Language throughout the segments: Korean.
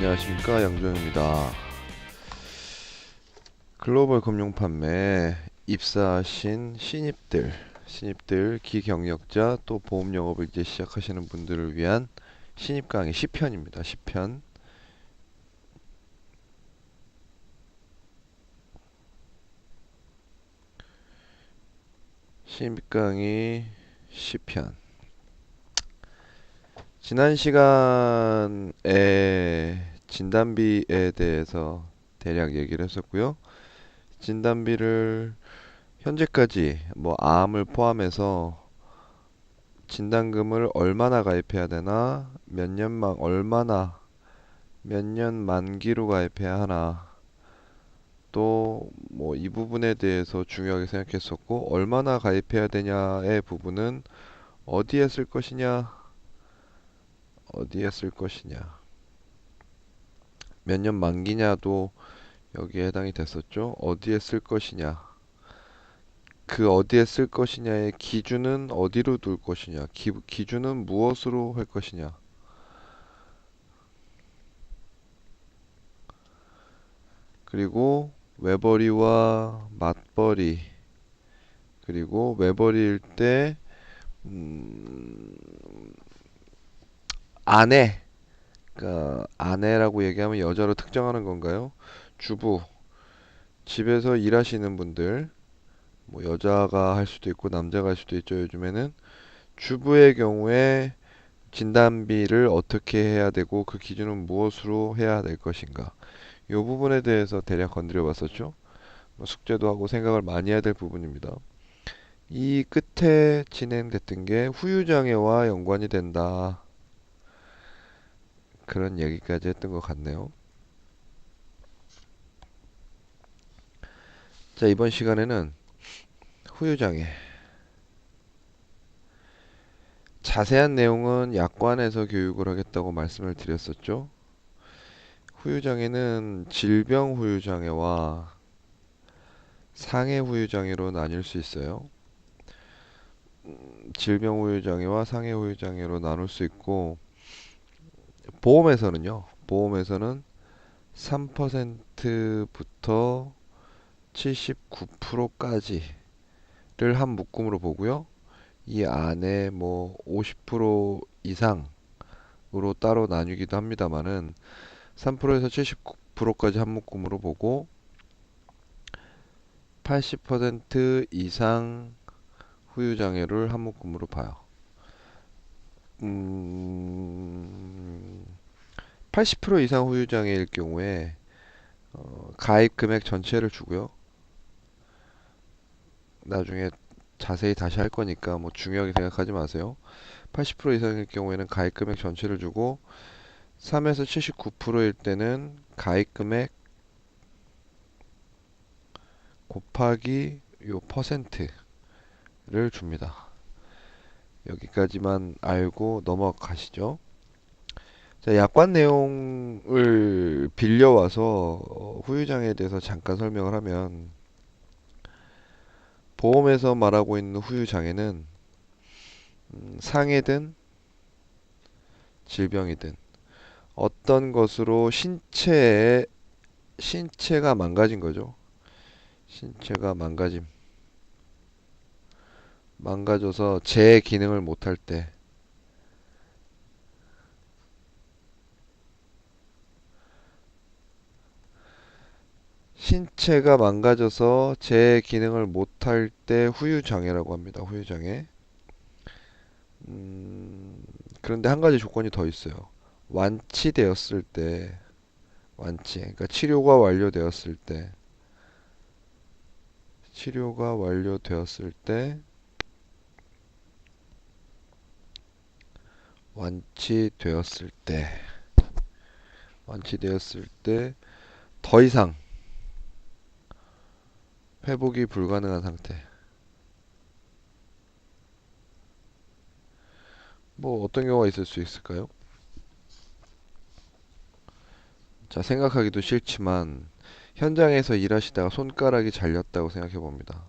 안녕하십니까, 양조영입니다. 글로벌 금융 판매 입사하신 신입들, 기경력자 또 보험 영업을 이제 시작하시는 분들을 위한 신입 강의 10편입니다. 10편. 신입 강의 10편. 지난 시간에 진단비에 대해서 대략 얘기를 했었고요. 진단비를 현재까지 뭐 암을 포함해서 진단금을 얼마나 가입해야 되나, 몇 년 만기로 가입해야 하나, 또 뭐 이 부분에 대해서 중요하게 생각했었고, 얼마나 가입해야 되냐의 부분은 어디에 쓸 것이냐, 어디에 쓸 것이냐, 몇 년 만기냐도 여기에 해당이 됐었죠. 어디에 쓸 것이냐, 그 어디에 쓸 것이냐의 기준은 어디로 둘 것이냐, 기준은 무엇으로 할 것이냐, 그리고 외벌이와 맞벌이, 그리고 외벌이일 때 음, 아내, 그러니까 아내라고 얘기하면 여자로 특정하는 건가요? 주부, 집에서 일하시는 분들, 뭐 여자가 할 수도 있고 남자가 할 수도 있죠. 요즘에는 주부의 경우에 진단비를 어떻게 해야 되고 그 기준은 무엇으로 해야 될 것인가? 이 부분에 대해서 대략 건드려 봤었죠. 뭐 숙제도 하고 생각을 많이 해야 될 부분입니다. 이 끝에 진행됐던 게 후유장애와 연관이 된다. 그런 얘기까지 했던 것 같네요. 자, 이번 시간에는 후유장애. 자세한 내용은 약관에서 교육을 하겠다고 말씀을 드렸었죠. 후유장애는 질병 후유장애와 상해 후유장애로 나뉠 수 있어요. 질병 후유장애와 상해 후유장애로 나눌 수 있고, 보험에서는 3%부터 79%까지를 한 묶음으로 보고요. 이 안에 뭐 50% 이상으로 따로 나뉘기도 합니다만은 3%에서 79%까지 한 묶음으로 보고 80% 이상 후유장애를 한 묶음으로 봐요. 80% 이상 후유장애일 경우에 가입 금액 전체를 주고요. 나중에 자세히 다시 할 거니까 뭐 중요하게 생각하지 마세요. 80% 이상일 경우에는 가입 금액 전체를 주고 3에서 79%일 때는 가입 금액 곱하기 요 퍼센트를 줍니다. 여기까지만 알고 넘어가시죠. 자, 약관 내용을 빌려와서 후유장애에 대해서 잠깐 설명을 하면 보험에서 말하고 있는 후유장애는 상해든 질병이든 어떤 것으로 신체가 망가진 거죠. 신체가 망가져서 제 기능을 못할 때 신체가 망가져서 제 기능을 못할 때 후유장애라고 합니다. 후유장애. 그런데 한 가지 조건이 더 있어요. 완치되었을 때, 그러니까 치료가 완료되었을 때, 완치되었을 때, 완치되었을 때, 더 이상 회복이 불가능한 상태. 뭐 어떤 경우가 있을 수 있을까요? 자, 생각하기도 싫지만 현장에서 일하시다가 손가락이 잘렸다고 생각해 봅니다.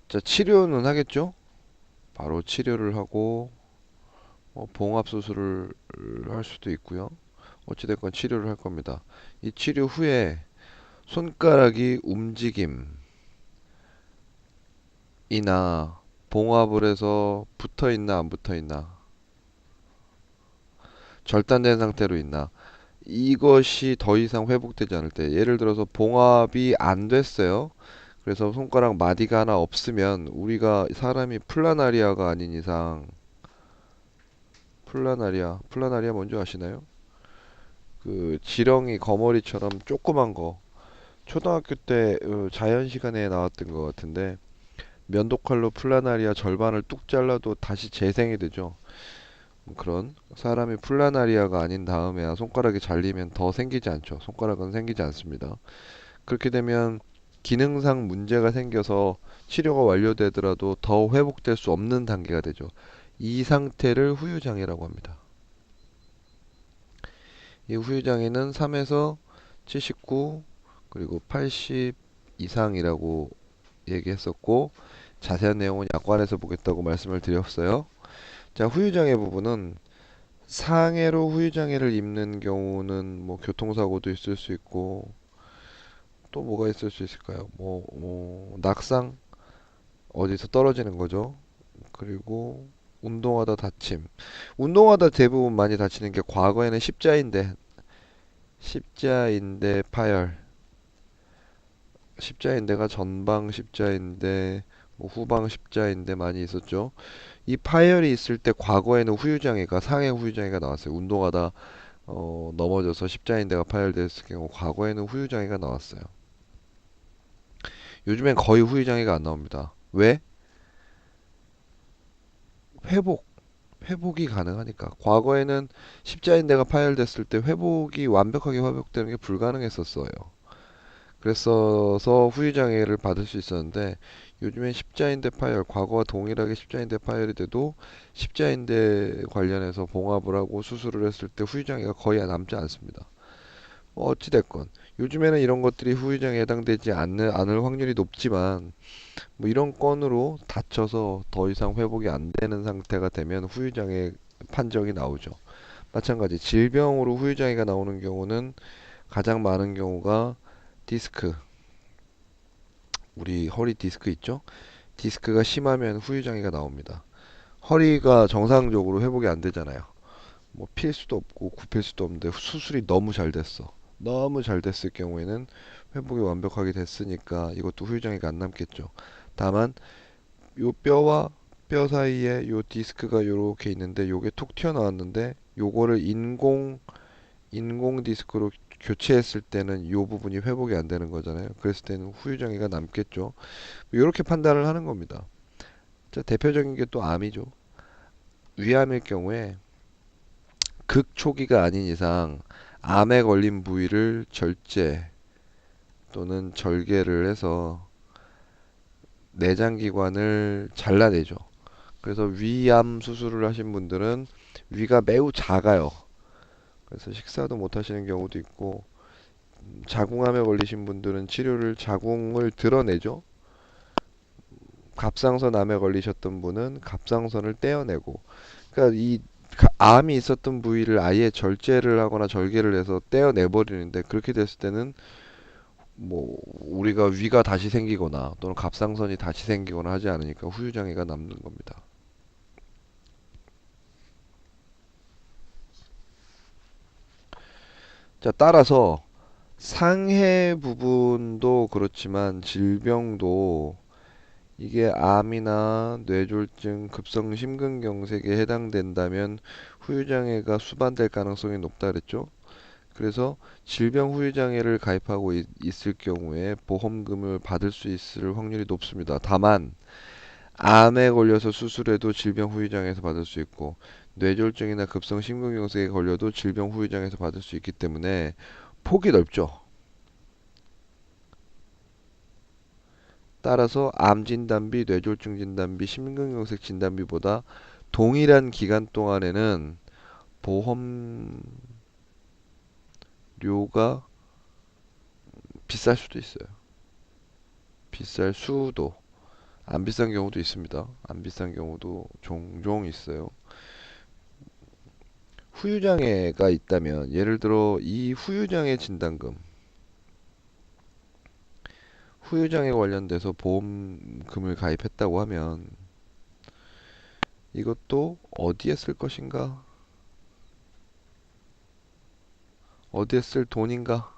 자, 치료는 하겠죠? 바로 치료를 하고 봉합 수술을 할 수도 있고요. 어찌됐건 치료를 할 겁니다. 이 치료 후에 손가락이 움직임이나 봉합을 해서 붙어 있나 안 붙어 있나, 절단된 상태로 있나, 이것이 더 이상 회복되지 않을 때, 예를 들어서 봉합이 안 됐어요. 그래서 손가락 마디가 하나 없으면, 우리가 사람이 플라나리아가 아닌 이상, 플라나리아 뭔지 아시나요? 그 지렁이 거머리처럼 조그만 거, 초등학교 때 자연 시간에 나왔던 것 같은데, 면도칼로 플라나리아 절반을 뚝 잘라도 다시 재생이 되죠. 그런 사람이 플라나리아가 아닌 다음에야 손가락이 잘리면 더 생기지 않죠. 손가락은 생기지 않습니다. 그렇게 되면 기능상 문제가 생겨서 치료가 완료되더라도 더 회복될 수 없는 단계가 되죠. 이 상태를 후유장애라고 합니다. 이 후유장애는 3에서 79 그리고 80 이상이라고 얘기했었고, 자세한 내용은 약관에서 보겠다고 말씀을 드렸어요. 자, 후유장애 부분은 상해로 후유장애를 입는 경우는 뭐 교통사고도 있을 수 있고, 또 뭐가 있을 수 있을까요? 낙상, 어디서 떨어지는 거죠. 그리고 운동하다 다침. 운동하다 대부분 많이 다치는 게 과거에는 십자인대 파열. 십자인대가 전방 십자인대, 뭐 후방 십자인대 많이 있었죠. 이 파열이 있을 때 과거에는 후유장애가 상해 후유장애가 나왔어요. 운동하다 넘어져서 십자인대가 파열됐을 경우 과거에는 후유장애가 나왔어요. 요즘엔 거의 후유장애가 안 나옵니다. 왜? 회복, 회복이 가능하니까. 과거에는 십자인대가 파열됐을 때 회복이 완벽하게 회복되는 게 불가능했었어요. 그랬어서 후유장애를 받을 수 있었는데, 요즘엔 십자인대 파열, 과거와 동일하게 십자인대 파열이 돼도 십자인대 관련해서 봉합을 하고 수술을 했을 때 후유장애가 거의 남지 않습니다. 어찌됐건 요즘에는 이런 것들이 후유장애에 해당되지 않을 확률이 높지만, 뭐 이런 건으로 다쳐서 더 이상 회복이 안 되는 상태가 되면 후유장애 판정이 나오죠. 마찬가지 질병으로 후유장애가 나오는 경우는 가장 많은 경우가 디스크, 우리 허리 디스크 있죠? 디스크가 심하면 후유장애가 나옵니다. 허리가 정상적으로 회복이 안 되잖아요. 뭐 필 수도 없고 굽힐 수도 없는데 수술이 너무 잘 됐어. 너무 잘 됐을 경우에는 회복이 완벽하게 됐으니까 이것도 후유장애가 안 남겠죠. 다만 요 뼈와 뼈 사이에 요 디스크가 요렇게 있는데, 요게 툭 튀어나왔는데 요거를 인공 디스크로 교체했을 때는 요 부분이 회복이 안 되는 거잖아요. 그랬을 때는 후유장애가 남겠죠. 요렇게 판단을 하는 겁니다. 자, 대표적인 게 또 암이죠. 위암일 경우에 극초기가 아닌 이상 암에 걸린 부위를 절제 또는 절개를 해서 내장기관을 잘라내죠. 그래서 위암 수술을 하신 분들은 위가 매우 작아요. 그래서 식사도 못 하시는 경우도 있고, 자궁암에 걸리신 분들은 자궁을 드러내죠. 갑상선 암에 걸리셨던 분은 갑상선을 떼어내고, 그러니까 이 암이 있었던 부위를 아예 절제를 하거나 절개를 해서 떼어내 버리는데, 그렇게 됐을 때는 뭐 우리가 위가 다시 생기거나 또는 갑상선이 다시 생기거나 하지 않으니까 후유장애가 남는 겁니다. 자, 따라서 상해 부분도 그렇지만 질병도, 이게 암이나 뇌졸중, 급성 심근경색에 해당된다면 후유장애가 수반될 가능성이 높다 그랬죠. 그래서 질병 후유장애를 가입하고 있을 경우에 보험금을 받을 수 있을 확률이 높습니다. 다만 암에 걸려서 수술해도 질병 후유장애에서 받을 수 있고, 뇌졸중이나 급성 심근경색에 걸려도 질병 후유장애에서 받을 수 있기 때문에 폭이 넓죠. 따라서 암 진단비, 뇌졸중 진단비, 심근경색 진단비보다 동일한 기간 동안에는 보험료가 비쌀 수도 있어요. 비쌀 수도. 안 비싼 경우도 있습니다. 안 비싼 경우도 종종 있어요. 후유장애가 있다면, 예를 들어 이 후유장애 진단금, 후유장애 관련돼서 보험금을 가입했다고 하면 이것도 어디에 쓸 것인가? 어디에 쓸 돈인가?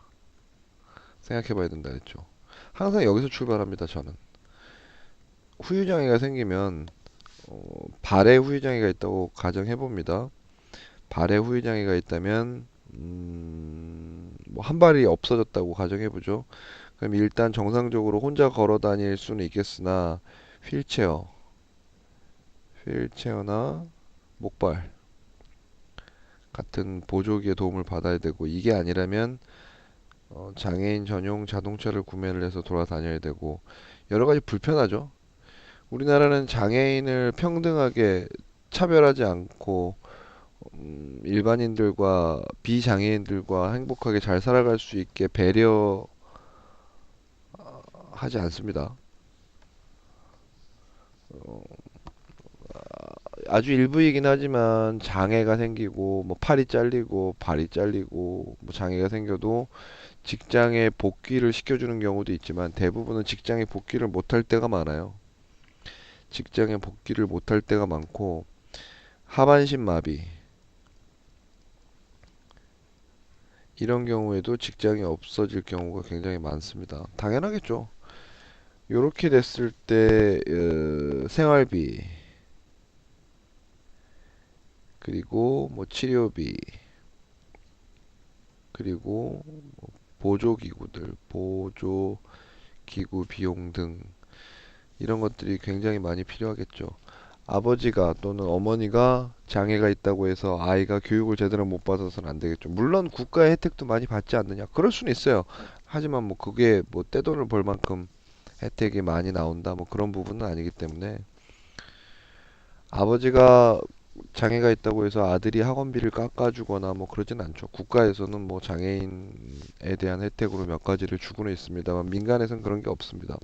생각해 봐야 된다 했죠. 항상 여기서 출발합니다, 저는. 후유장애가 생기면 발에 후유장애가 있다고 가정해 봅니다. 발에 후유장애가 있다면 뭐한 발이 없어졌다고 가정해 보죠. 그럼 일단 정상적으로 혼자 걸어 다닐 수는 있겠으나 휠체어, 휠체어나 목발 같은 보조기의 도움을 받아야 되고 이게 아니라면 장애인 전용 자동차를 구매를 해서 돌아다녀야 되고 여러 가지 불편하죠. 우리나라는 장애인을 평등하게 차별하지 않고 일반인들과 비장애인들과 행복하게 잘 살아갈 수 있게 배려하지 않습니다. 어, 아주 일부이긴 하지만 장애가 생기고 뭐 팔이 잘리고 발이 잘리고 뭐 장애가 생겨도 직장에 복귀를 시켜주는 경우도 있지만 대부분은 직장에 복귀를 못할 때가 많아요. 직장에 복귀를 못할 때가 많고 하반신 마비 이런 경우에도 직장이 없어질 경우가 굉장히 많습니다. 당연하겠죠. 이렇게 됐을 때 생활비 그리고 뭐 치료비 그리고 뭐 보조기구들 보조기구 비용 등 이런 것들이 굉장히 많이 필요하겠죠. 아버지가 또는 어머니가 장애가 있다고 해서 아이가 교육을 제대로 못 받아서는 안 되겠죠. 물론 국가의 혜택도 많이 받지 않느냐? 그럴 수는 있어요. 하지만 뭐 그게 뭐 떼돈을 벌 만큼 혜택이 많이 나온다 뭐 그런 부분은 아니기 때문에 아버지가 장애가 있다고 해서 아들이 학원비를 깎아주거나 뭐 그러진 않죠. 국가에서는 뭐 장애인에 대한 혜택으로 몇 가지를 주고는 있습니다만 민간에서는 그런 게 없습니다.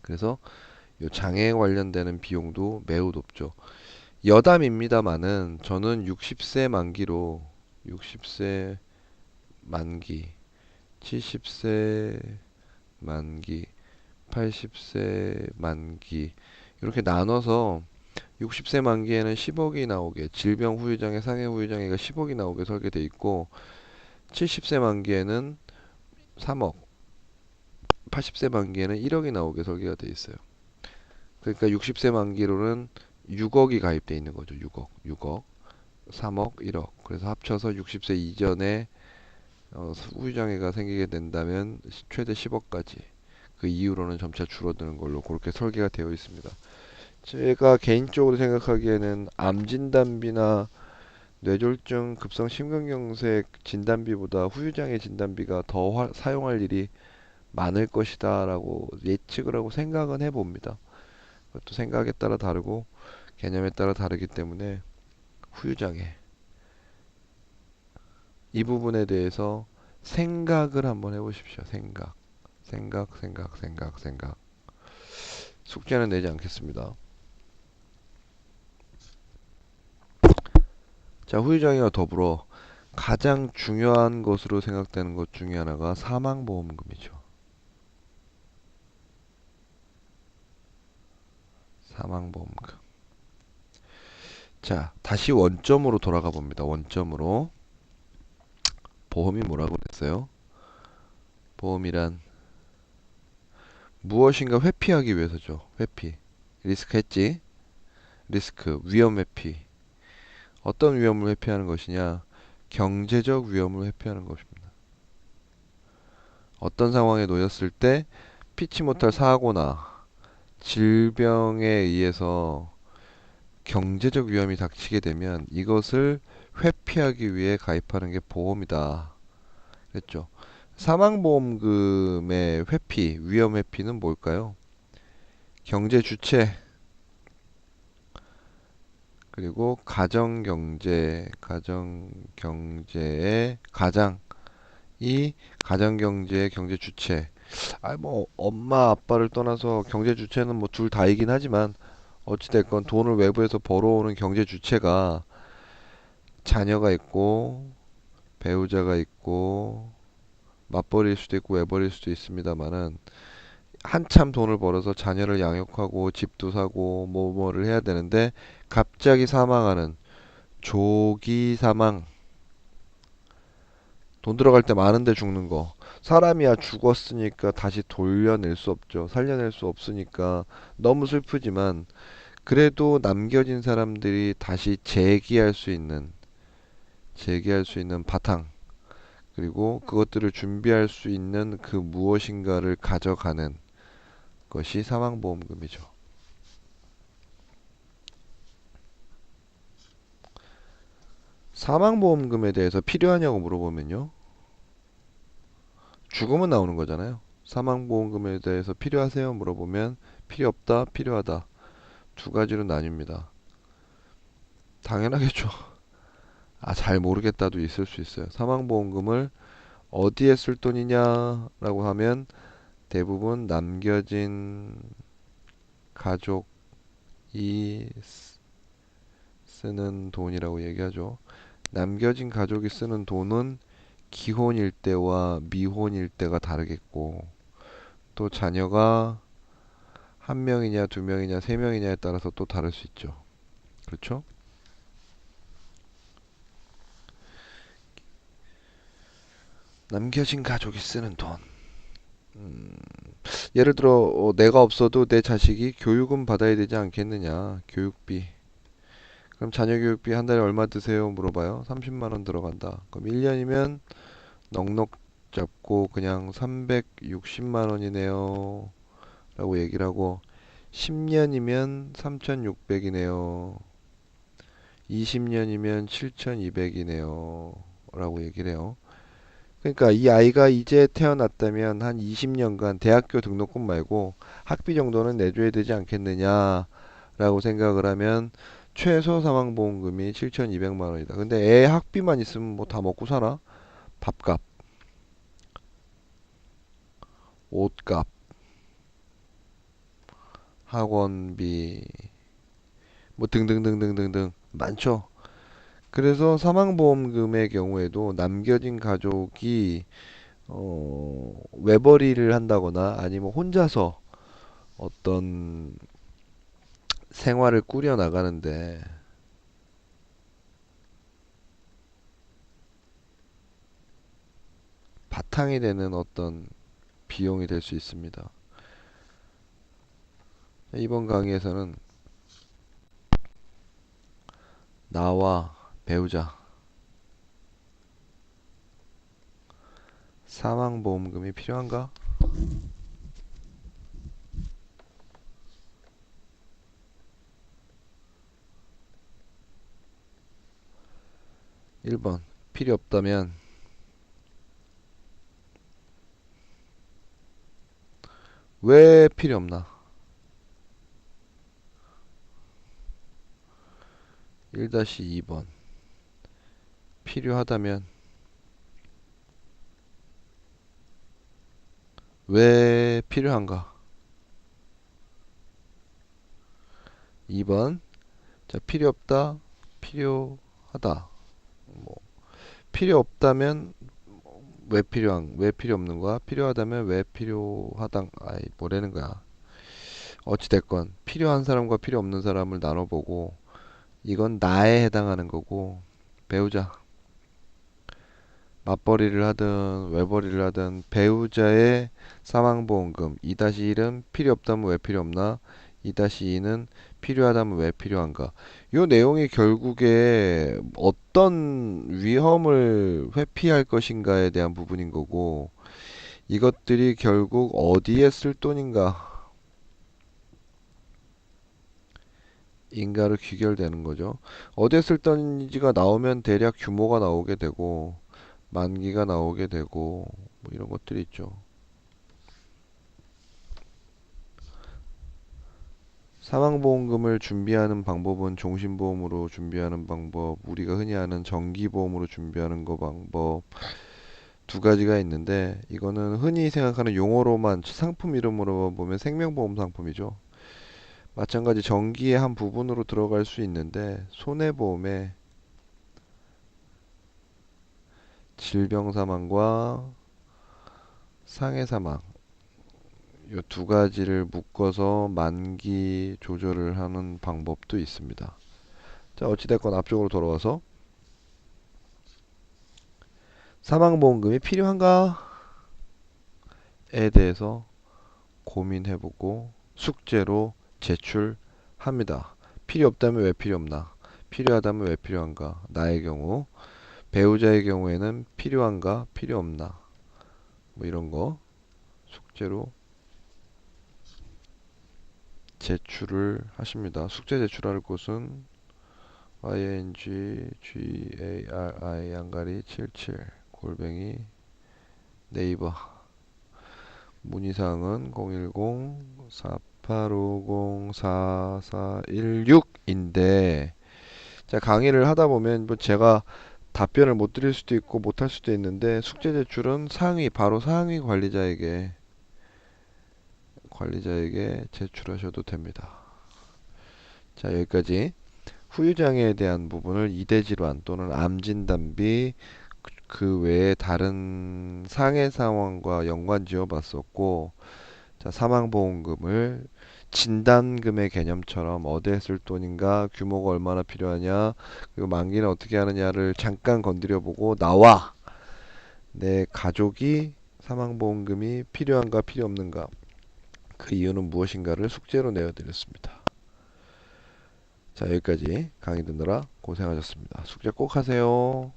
그래서 이 장애에 관련되는 비용도 매우 높죠. 여담입니다만은 저는 60세 만기로 60세 만기, 70세 만기, 80세 만기 이렇게 나눠서 60세 만기에는 10억이 나오게 질병 후유장애, 상해 후유장애가 10억이 나오게 설계돼 있고 70세 만기에는 3억, 80세 만기에는 1억이 나오게 설계가 돼 있어요. 그러니까 60세 만기로는 6억이 가입돼 있는 거죠. 6억, 3억, 1억. 그래서 합쳐서 60세 이전에 후유장애가 생기게 된다면 최대 10억까지. 그 이후로는 점차 줄어드는 걸로 그렇게 설계가 되어 있습니다. 제가 개인적으로 생각하기에는 암 진단비나 뇌졸중, 급성 심근경색 진단비보다 후유장애 진단비가 더 사용할 일이 많을 것이다라고 예측을 하고 생각은 해봅니다. 그것도 생각에 따라 다르고 개념에 따라 다르기 때문에 후유장애 이 부분에 대해서 생각을 한번 해보십시오. 생각. 숙제는 내지 않겠습니다. 자, 후유장애와 더불어 가장 중요한 것으로 생각되는 것 중에 하나가 사망보험금이죠. 사망보험금. 자, 다시 원점으로 돌아가 봅니다. 원점으로. 보험이 뭐라고 그랬어요? 보험이란 무엇인가 회피하기 위해서죠. 회피. 리스크 했지? 리스크, 위험 회피. 어떤 위험을 회피하는 것이냐? 경제적 위험을 회피하는 것입니다. 어떤 상황에 놓였을 때 피치 못할 사고나 질병에 의해서 경제적 위험이 닥치게 되면 이것을 회피하기 위해 가입하는 게 보험이다. 그랬죠. 사망보험금의 회피, 위험 회피는 뭘까요? 경제 주체, 그리고 가정경제의 가정경제의 경제 주체. 뭐 엄마 아빠를 떠나서 경제 주체는 뭐 둘 다이긴 하지만 어찌됐건 돈을 외부에서 벌어오는 경제 주체가 자녀가 있고 배우자가 있고 맞벌이일 수도 있고 외벌이일 수도 있습니다만은 한참 돈을 벌어서 자녀를 양육하고 집도 사고 뭐를 해야 되는데 갑자기 사망하는 조기 사망. 돈 들어갈 때 많은데 죽는 거. 사람이야 죽었으니까 다시 돌려낼 수 없죠. 살려낼 수 없으니까 너무 슬프지만 그래도 남겨진 사람들이 다시 재기할 수 있는 바탕, 그리고 그것들을 준비할 수 있는 그 무엇인가를 가져가는 것이 사망보험금이죠. 사망보험금에 대해서 필요하냐고 물어보면요. 죽음은 나오는 거잖아요. 사망보험금에 대해서 필요하세요? 물어보면 필요 없다, 필요하다. 두 가지로 나뉩니다. 당연하겠죠. 아, 잘 모르겠다도 있을 수 있어요. 사망보험금을 어디에 쓸 돈이냐라고 하면 대부분 남겨진 가족이 쓰는 돈이라고 얘기하죠. 남겨진 가족이 쓰는 돈은 기혼일 때와 미혼일 때가 다르겠고, 또 자녀가 한 명이냐, 두 명이냐, 세 명이냐에 따라서 또 다를 수 있죠. 그렇죠? 남겨진 가족이 쓰는 돈. 음, 예를 들어 내가 없어도 내 자식이 교육은 받아야 되지 않겠느냐. 교육비. 그럼 자녀 교육비 한 달에 얼마 드세요? 물어봐요. 30만 원 들어간다. 그럼 1년이면 넉넉 잡고 그냥 360만 원이네요. 라고 얘기를 하고 10년이면 3,600이네요. 20년이면 7,200이네요. 라고 얘기를 해요. 그러니까 이 아이가 이제 태어났다면 한 20년간 대학교 등록금 말고 학비 정도는 내줘야 되지 않겠느냐라고 생각을 하면 최소 사망보험금이 7,200만 원이다. 근데 애 학비만 있으면 뭐 다 먹고 사나? 밥값, 옷값, 학원비, 뭐 등등등등등등 많죠. 그래서 사망보험금의 경우에도 남겨진 가족이 외벌이를 한다거나 아니면 혼자서 어떤 생활을 꾸려 나가는데 바탕이 되는 어떤 비용이 될 수 있습니다. 이번 강의에서는 나와 배우자 사망보험금이 필요한가? 1번 필요 없다면 왜 필요 없나? 1-2번 필요하다면 왜 필요한가? 2번 자 필요 없다 필요하다 뭐 필요 없다면 왜 필요 없는 거야? 필요하다면 왜 필요하다 아이 뭐라는 거야. 어찌 됐건 필요한 사람과 필요 없는 사람을 나눠보고 이건 나에 해당하는 거고 배우자 맞벌이를 하든 외벌이를 하든 배우자의 사망보험금 2-1은 필요 없다면 왜 필요 없나? 2-2는 필요하다면 왜 필요한가? 이 내용이 결국에 어떤 위험을 회피할 것인가에 대한 부분인 거고 이것들이 결국 어디에 쓸 돈인가 인가로 귀결되는 거죠. 어디에 쓸 돈인지가 나오면 대략 규모가 나오게 되고 만기가 나오게 되고 뭐 이런 것들이 있죠. 사망보험금을 준비하는 방법은 종신보험으로 준비하는 방법, 우리가 흔히 아는 정기보험으로 준비하는 거 방법 두 가지가 있는데 이거는 흔히 생각하는 용어로만 상품 이름으로 보면 생명보험 상품이죠. 마찬가지 정기의 한 부분으로 들어갈 수 있는데 손해보험에 질병 사망과 상해 사망 이 두 가지를 묶어서 만기 조절을 하는 방법도 있습니다. 자, 어찌됐건 앞쪽으로 돌아와서 사망보험금이 필요한가에 대해서 고민해보고 숙제로 제출합니다. 필요 없다면 왜 필요 없나? 필요하다면 왜 필요한가? 나의 경우, 배우자의 경우에는 필요한가? 필요 없나? 뭐 이런 거 숙제로 제출을 하십니다. 숙제 제출할 곳은 ingari 양가리 77 골뱅이 네이버 문의사항은 010-4850-4416인데 자 강의를 하다 보면 뭐 제가 답변을 못 드릴 수도 있고 못 할 수도 있는데 숙제 제출은 바로 상위 관리자에게 제출하셔도 됩니다. 자 여기까지 후유장애에 대한 부분을 이대질환 또는 암진단비 그 외에 다른 상해 상황과 연관 지어 봤었고 자, 사망보험금을 진단금의 개념처럼 어디에 쓸 돈인가 규모가 얼마나 필요하냐 그리고 만기는 어떻게 하느냐를 잠깐 건드려 보고 나와 내 가족이 사망보험금이 필요한가 필요 없는가 그 이유는 무엇인가를 숙제로 내어드렸습니다. 자 여기까지 강의 듣느라 고생하셨습니다. 숙제 꼭 하세요.